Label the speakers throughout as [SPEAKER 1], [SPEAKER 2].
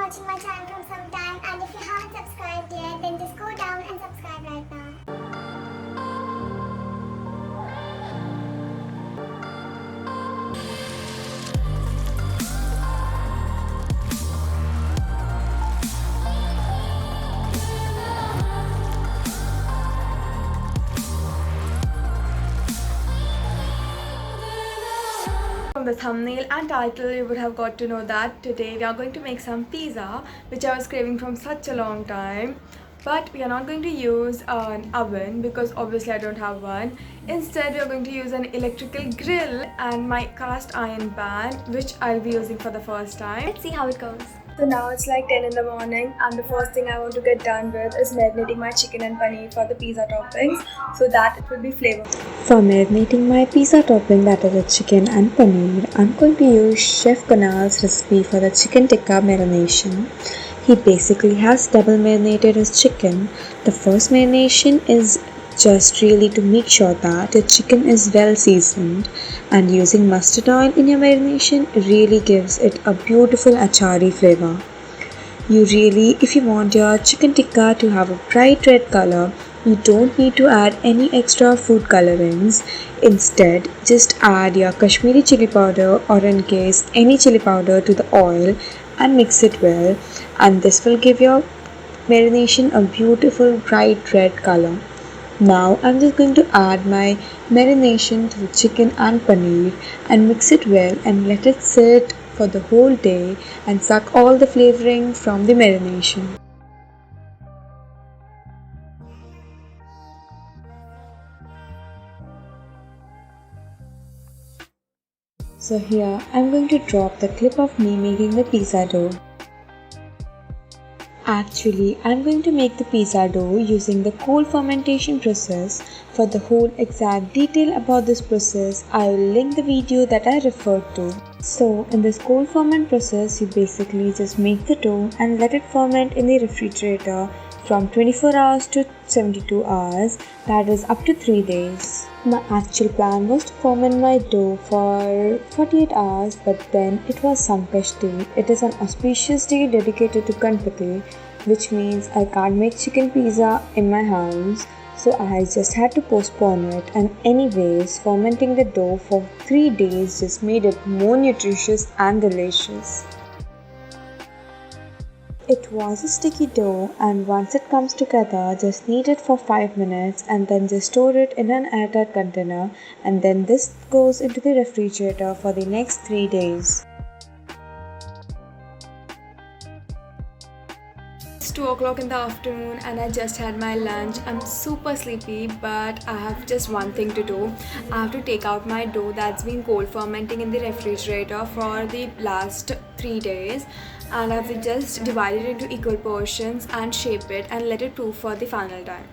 [SPEAKER 1] watching my channel from some time, and if you haven't subscribed yet, then just go down and subscribe right now.
[SPEAKER 2] From the thumbnail and title, you would have got to know that today we are going to make some pizza, which I was craving from such a long time. But we are not going to use an oven because obviously I don't have one. Instead, we are going to use an electrical grill and my cast iron pan, which I'll be using for the first time.
[SPEAKER 3] Let's see how it goes.
[SPEAKER 2] So now it's like 10 in the morning, and the first thing I want to get done with is marinating my chicken and paneer for the pizza toppings so that it will be flavorful.
[SPEAKER 4] For marinating my pizza topping, that is the chicken and paneer, I'm going to use Chef Kunal's recipe for the chicken tikka marination. He basically has double marinated his chicken. The first marination is just really to make sure that the chicken is well seasoned, and using mustard oil in your marination really gives it a beautiful achari flavor. If you want your chicken tikka to have a bright red color, you don't need to add any extra food colorings. Instead, just add your Kashmiri chili powder, or in case any chili powder, to the oil and mix it well, and this will give your marination a beautiful bright red color. Now I'm just going to add my marination to the chicken and paneer and mix it well and let it sit for the whole day and suck all the flavoring from the marination. So here I'm going to drop the clip of me making the pizza dough. Actually, I'm going to make the pizza dough using the cold fermentation process. For the whole exact detail about this process, I will link the video that I referred to. So, in this cold ferment process, you basically just make the dough and let it ferment in the refrigerator from 24 hours to 72 hours, that is up to 3 days. My actual plan was to ferment my dough for 48 hours, but then it was Sankashti. It is an auspicious day dedicated to Ganpati, which means I can't make chicken pizza in my house, so I just had to postpone it. And anyways, fermenting the dough for 3 days just made it more nutritious and delicious. It was a sticky dough, and once it comes together, just knead it for 5 minutes and then just store it in an airtight container, and then this goes into the refrigerator for the next 3 days.
[SPEAKER 2] It's 2 o'clock in the afternoon and I just had my lunch. I'm super sleepy, but I have just one thing to do. I have to take out my dough that's been cold fermenting in the refrigerator for the last 3 days, and I have to just divide it into equal portions and shape it and let it proof for the final time.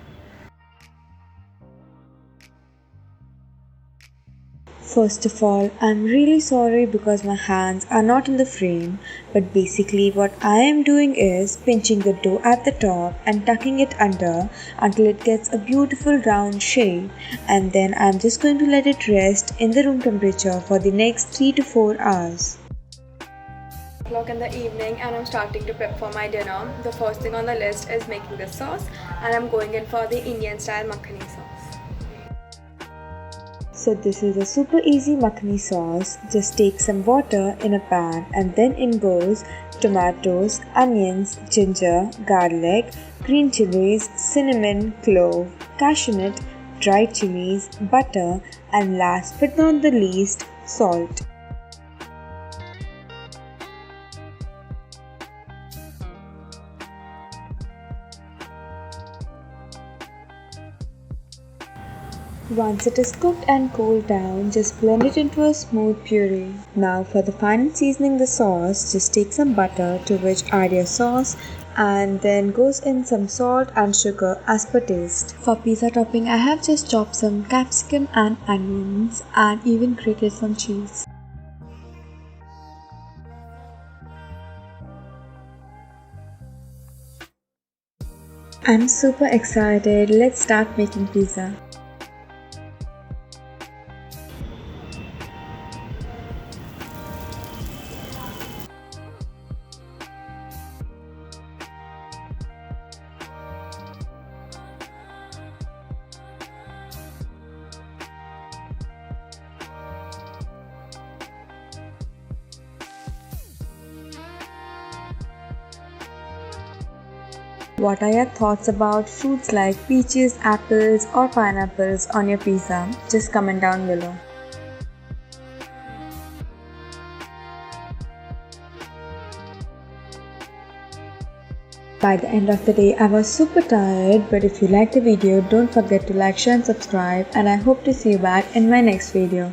[SPEAKER 4] First of all, I'm really sorry because my hands are not in the frame, but basically what I am doing is pinching the dough at the top and tucking it under until it gets a beautiful round shape, and then I'm just going to let it rest in the room temperature for the next 3 to 4 hours.
[SPEAKER 2] O'clock in the evening and I'm starting to prep for my dinner. The first thing on the list is making the sauce, and I'm going in for the Indian style makhani sauce.
[SPEAKER 4] So this is a super easy makhani sauce. Just take some water in a pan, and then in goes tomatoes, onions, ginger, garlic, green chilies, cinnamon, clove, cashew nut, dried chilies, butter, and last but not the least, salt. Once it is cooked and cooled down, just blend it into a smooth puree. Now for the final seasoning the sauce, just take some butter to which add your sauce, and then goes in some salt and sugar as per taste. For pizza topping, I have just chopped some capsicum and onions and even grated some cheese. I'm super excited. Let's start making pizza. What are your thoughts about fruits like peaches, apples or pineapples on your pizza? Just comment down below. By the end of the day, I was super tired, but if you liked the video, don't forget to like, share and subscribe, and I hope to see you back in my next video.